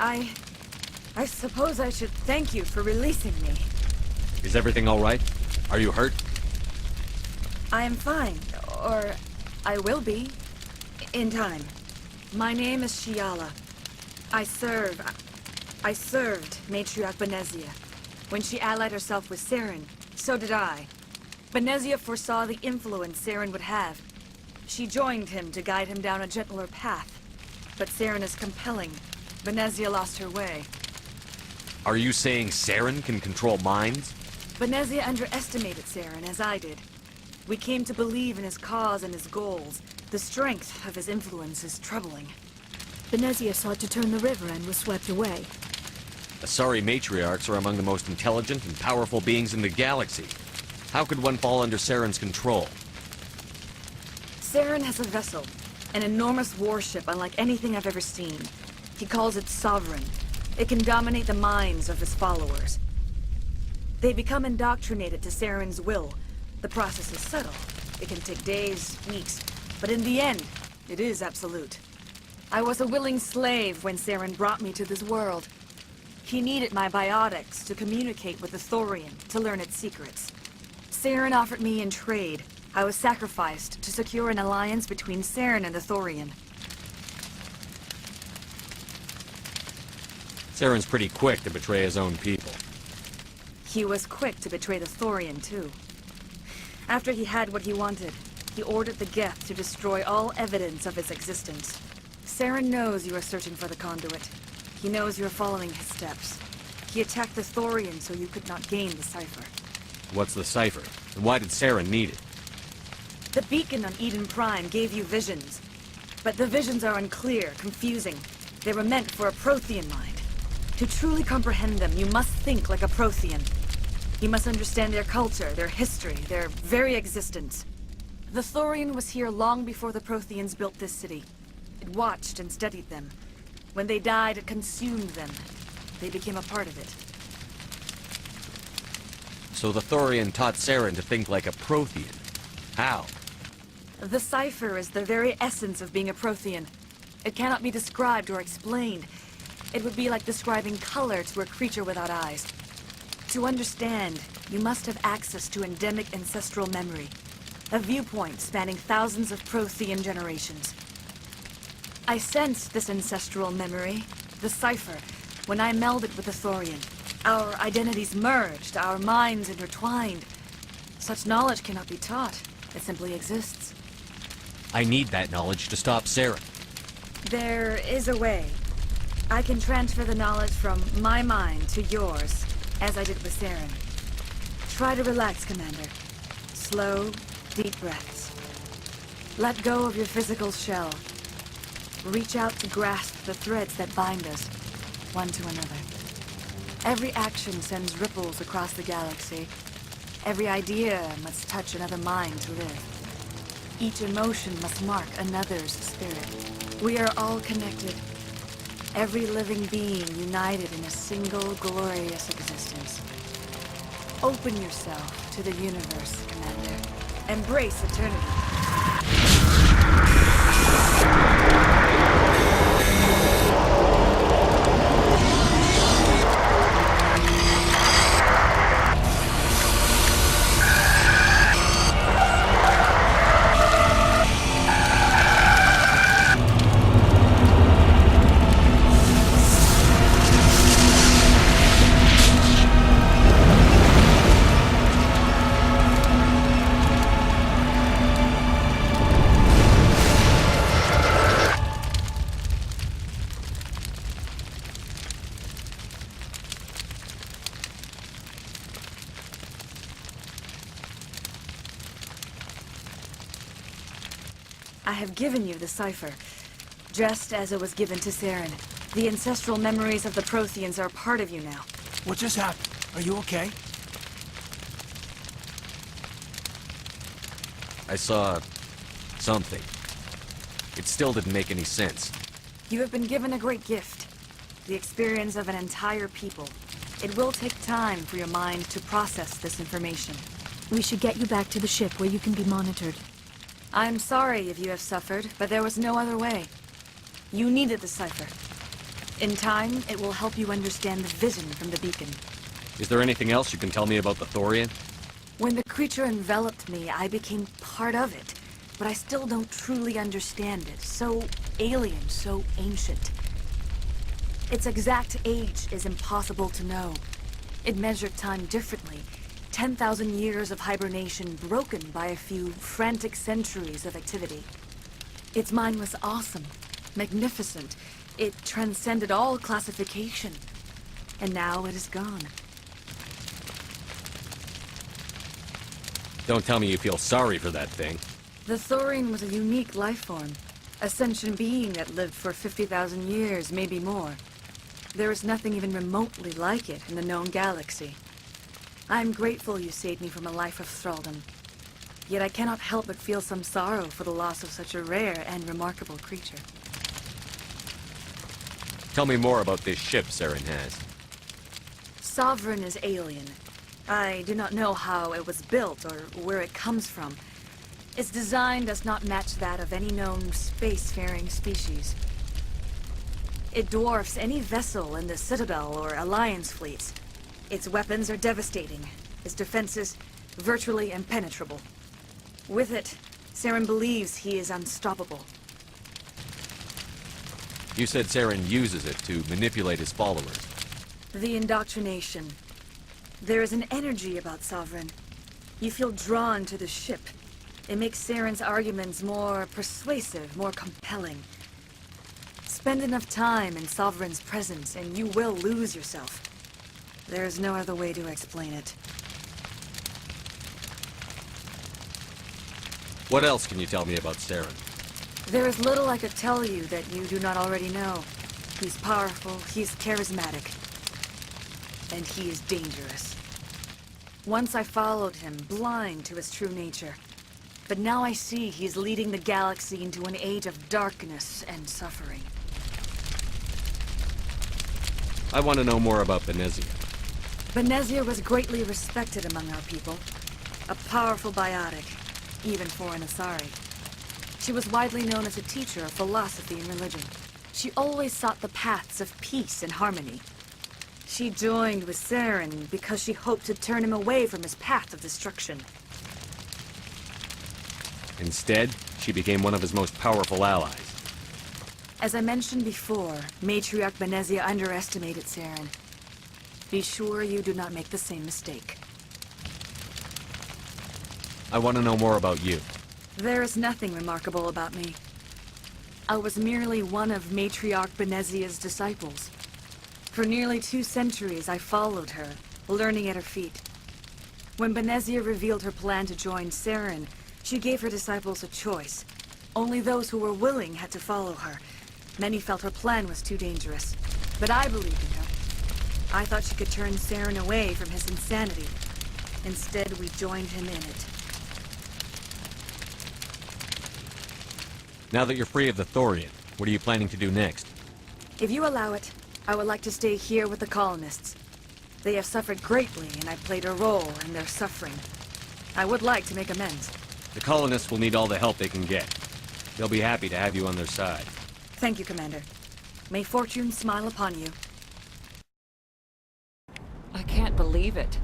I suppose I should thank you for releasing me. Is everything all right? Are you hurt? I am fine, or I will be, in time. My name is Shiala. I served Matriarch Benezia. When she allied herself with Saren, so did I. Benezia foresaw the influence Saren would have. She joined him to guide him down a gentler path. But Saren is compelling. Benezia lost her way. Are you saying Saren can control minds? Benezia underestimated Saren, as I did. We came to believe in his cause and his goals. The strength of his influence is troubling. Benezia sought to turn the river and was swept away. Asari matriarchs are among the most intelligent and powerful beings in the galaxy. How could one fall under Saren's control? Saren has a vessel, an enormous warship unlike anything I've ever seen. He calls it Sovereign. It can dominate the minds of his followers. They become indoctrinated to Saren's will. The process is subtle. It can take days, weeks, but in the end, it is absolute. I was a willing slave when Saren brought me to this world. He needed my biotics to communicate with the Thorian, to learn its secrets. Saren offered me in trade. I was sacrificed to secure an alliance between Saren and the Thorian. Saren's pretty quick to betray his own people. He was quick to betray the Thorian, too. After he had what he wanted, he ordered the Geth to destroy all evidence of its existence. Saren knows you are searching for the conduit. He knows you're following his steps. He attacked the Thorian so you could not gain the cipher. What's the cipher? And why did Saren need it? The beacon on Eden Prime gave you visions. But the visions are unclear, confusing. They were meant for a Prothean mind. To truly comprehend them, you must think like a Prothean. You must understand their culture, their history, their very existence. The Thorian was here long before the Protheans built this city. It watched and studied them. When they died, it consumed them. They became a part of it. So the Thorian taught Saren to think like a Prothean. How? The cipher is the very essence of being a Prothean. It cannot be described or explained. It would be like describing color to a creature without eyes. To understand, you must have access to endemic ancestral memory. A viewpoint spanning thousands of Prothean generations. I sensed this ancestral memory, the cipher, when I melded with the Thorian. Our identities merged, our minds intertwined. Such knowledge cannot be taught. It simply exists. I need that knowledge to stop Saren. There is a way. I can transfer the knowledge from my mind to yours, as I did with Saren. Try to relax, Commander. Slow, deep breaths. Let go of your physical shell. Reach out to grasp the threads that bind us, one to another. Every action sends ripples across the galaxy. Every idea must touch another mind to live. Each emotion must mark another's spirit. We are all connected. Every living being united in a single glorious existence. Open yourself to the universe, Commander. Embrace eternity. I have given you the cipher, just as it was given to Saren. The ancestral memories of the Protheans are part of you now. What just happened? Are you okay? I saw something. It still didn't make any sense. You have been given a great gift. The experience of an entire people. It will take time for your mind to process this information. We should get you back to the ship where you can be monitored. I'm sorry if you have suffered, but there was no other way. You needed the cipher. In time, it will help you understand the vision from the beacon. Is there anything else you can tell me about the Thorian? When the creature enveloped me, I became part of it, but I still don't truly understand it. So alien, so ancient. Its exact age is impossible to know. It measured time differently. 10,000 years of hibernation broken by a few frantic centuries of activity. Its mind was awesome, magnificent. It transcended all classification. And now it is gone. Don't tell me you feel sorry for that thing. The Thorian was a unique life form. A sentient being that lived for 50,000 years, maybe more. There is nothing even remotely like it in the known galaxy. I'm grateful you saved me from a life of thraldom. Yet I cannot help but feel some sorrow for the loss of such a rare and remarkable creature. Tell me more about this ship Saren has. Sovereign is alien. I do not know how it was built or where it comes from. Its design does not match that of any known spacefaring species. It dwarfs any vessel in the Citadel or Alliance fleets. Its weapons are devastating. Its defenses virtually impenetrable. With it, Saren believes he is unstoppable. You said Saren uses it to manipulate his followers. The indoctrination. There is an energy about Sovereign. You feel drawn to the ship. It makes Saren's arguments more persuasive, more compelling. Spend enough time in Sovereign's presence and you will lose yourself. There is no other way to explain it. What else can you tell me about Saren? There is little I could tell you that you do not already know. He's powerful, he's charismatic, and he is dangerous. Once I followed him, blind to his true nature. But now I see he is leading the galaxy into an age of darkness and suffering. I want to know more about Benezia. Benezia was greatly respected among our people. A powerful biotic, even for an Asari. She was widely known as a teacher of philosophy and religion. She always sought the paths of peace and harmony. She joined with Saren because she hoped to turn him away from his path of destruction. Instead, she became one of his most powerful allies. As I mentioned before, Matriarch Benezia underestimated Saren. Be sure you do not make the same mistake. I want to know more about you. There is nothing remarkable about me. I was merely one of Matriarch Benezia's disciples. For nearly 2 centuries, I followed her, learning at her feet. When Benezia revealed her plan to join Saren, she gave her disciples a choice. Only those who were willing had to follow her. Many felt her plan was too dangerous, but I believed in her. I thought she could turn Saren away from his insanity. Instead, we joined him in it. Now that you're free of the Thorian, what are you planning to do next? If you allow it, I would like to stay here with the colonists. They have suffered greatly, and I played a role in their suffering. I would like to make amends. The colonists will need all the help they can get. They'll be happy to have you on their side. Thank you, Commander. May fortune smile upon you. I can't believe it.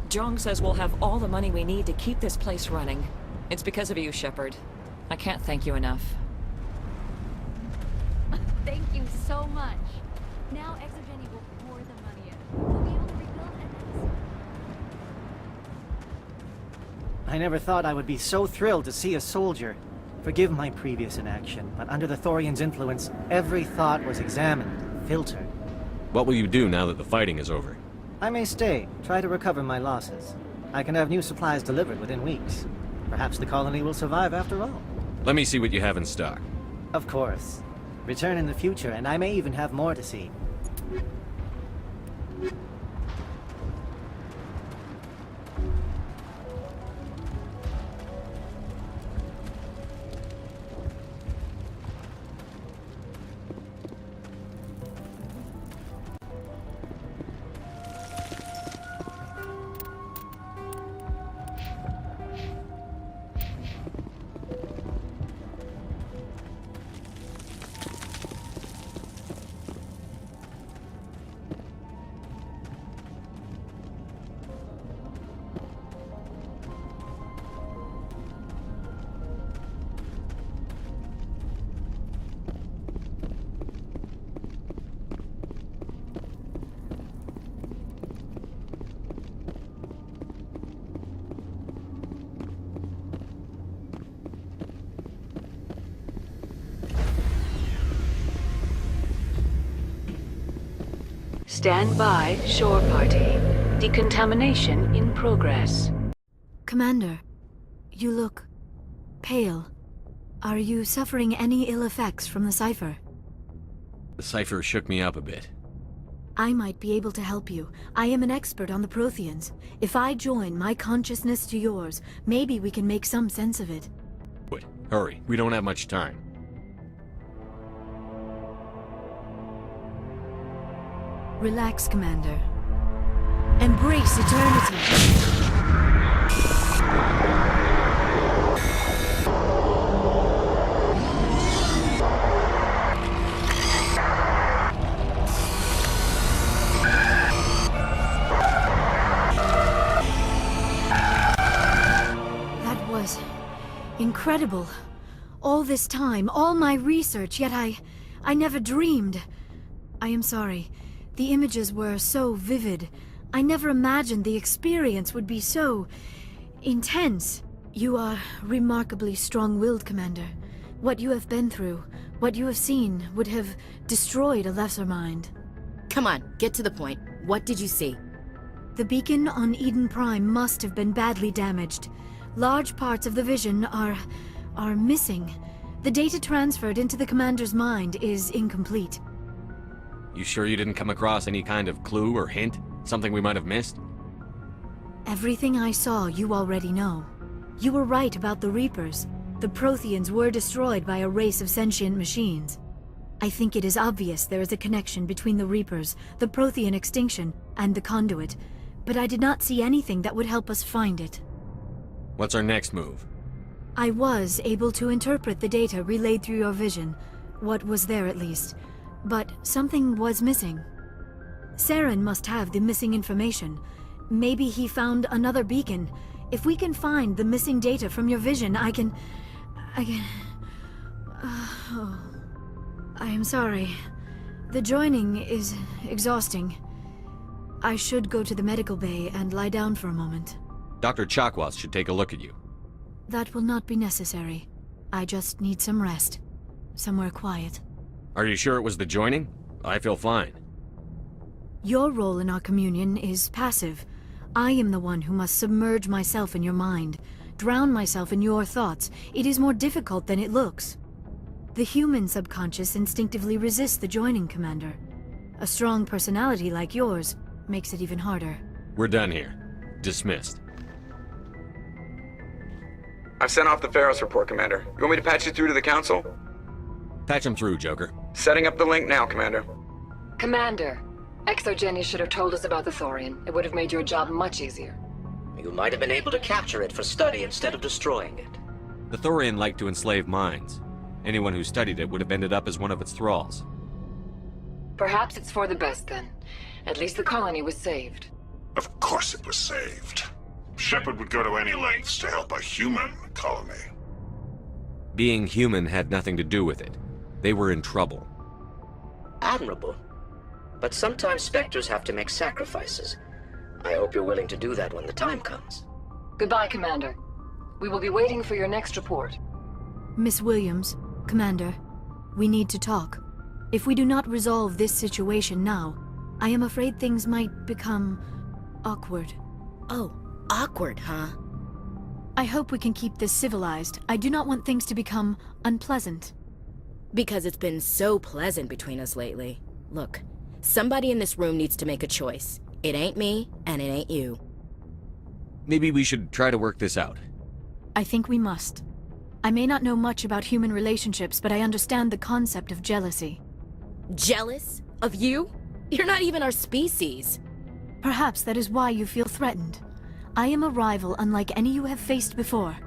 Jong says we'll have all the money we need to keep this place running. It's because of you, Shepard. I can't thank you enough. Thank you so much. Now Exogeny will pour the money in. We'll be able to rebuild and I never thought I would be so thrilled to see a soldier. Forgive my previous inaction, but under the Thorian's influence, every thought was examined, filtered. What will you do now that the fighting is over? I may stay, try to recover my losses. I can have new supplies delivered within weeks. Perhaps the colony will survive after all. Let me see what you have in stock. Of course. Return in the future, and I may even have more to see. Stand by, shore party. Decontamination in progress. Commander, you look pale. Are you suffering any ill effects from the cipher? The cipher shook me up a bit. I might be able to help you. I am an expert on the Protheans. If I join my consciousness to yours, maybe we can make some sense of it. Wait, hurry. We don't have much time. Relax, Commander. Embrace eternity. That was incredible. All this time, all my research, yet I never dreamed. I am sorry. The images were so vivid. I never imagined the experience would be so intense. You are remarkably strong-willed, Commander. What you have been through, what you have seen, would have destroyed a lesser mind. Come on, get to the point. What did you see? The beacon on Eden Prime must have been badly damaged. Large parts of the vision are missing. The data transferred into the Commander's mind is incomplete. You sure you didn't come across any kind of clue or hint? Something we might have missed? Everything I saw, you already know. You were right about the Reapers. The Protheans were destroyed by a race of sentient machines. I think it is obvious there is a connection between the Reapers, the Prothean extinction, and the Conduit, but I did not see anything that would help us find it. What's our next move? I was able to interpret the data relayed through your vision, what was there at least, but something was missing. Saren must have the missing information. Maybe he found another beacon. If we can find the missing data from your vision, I can... Oh. I am sorry. The joining is exhausting. I should go to the medical bay and lie down for a moment. Dr. Chakwas should take a look at you. That will not be necessary. I just need some rest. Somewhere quiet. Are you sure it was the joining? I feel fine. Your role in our communion is passive. I am the one who must submerge myself in your mind, drown myself in your thoughts. It is more difficult than it looks. The human subconscious instinctively resists the joining, Commander. A strong personality like yours makes it even harder. We're done here. Dismissed. I've sent off the Feros report, Commander. You want me to patch you through to the Council? Patch him through, Joker. Setting up the link now, Commander. Commander, Exogeny should have told us about the Thorian. It would have made your job much easier. You might have been able to capture it for study instead of destroying it. The Thorian liked to enslave minds. Anyone who studied it would have ended up as one of its thralls. Perhaps it's for the best then. At least the colony was saved. Of course it was saved. Shepard would go to any lengths to help a human colony. Being human had nothing to do with it. They were in trouble. Admirable. But sometimes Spectres have to make sacrifices. I hope you're willing to do that when the time comes. Goodbye, Commander. We will be waiting for your next report. Miss Williams, Commander, we need to talk. If we do not resolve this situation now, I am afraid things might become awkward. Oh, awkward, huh? I hope we can keep this civilized. I do not want things to become unpleasant. Because it's been so pleasant between us lately. Look, somebody in this room needs to make a choice. It ain't me, and it ain't you. Maybe we should try to work this out. I think we must. I may not know much about human relationships, but I understand the concept of jealousy. Jealous? Of you? You're not even our species. Perhaps that is why you feel threatened. I am a rival unlike any you have faced before.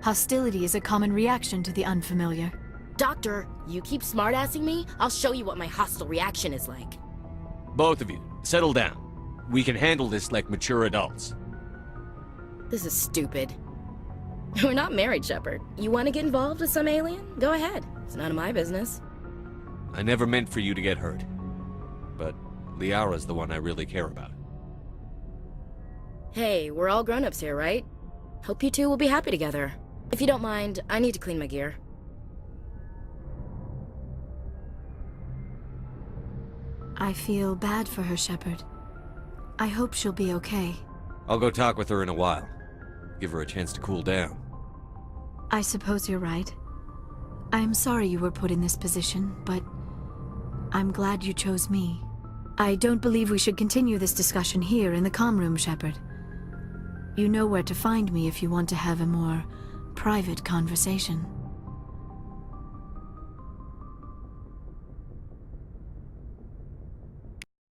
Hostility is a common reaction to the unfamiliar. Doctor, you keep smartassing me, I'll show you what my hostile reaction is like. Both of you, settle down. We can handle this like mature adults. This is stupid. We're not married, Shepard. You want to get involved with some alien? Go ahead. It's none of my business. I never meant for you to get hurt. But Liara's the one I really care about. Hey, we're all grown-ups here, right? Hope you two will be happy together. If you don't mind, I need to clean my gear. I feel bad for her, Shepard. I hope she'll be okay. I'll go talk with her in a while. Give her a chance to cool down. I suppose you're right. I'm sorry you were put in this position, but I'm glad you chose me. I don't believe we should continue this discussion here in the comm room, Shepard. You know where to find me if you want to have a more private conversation.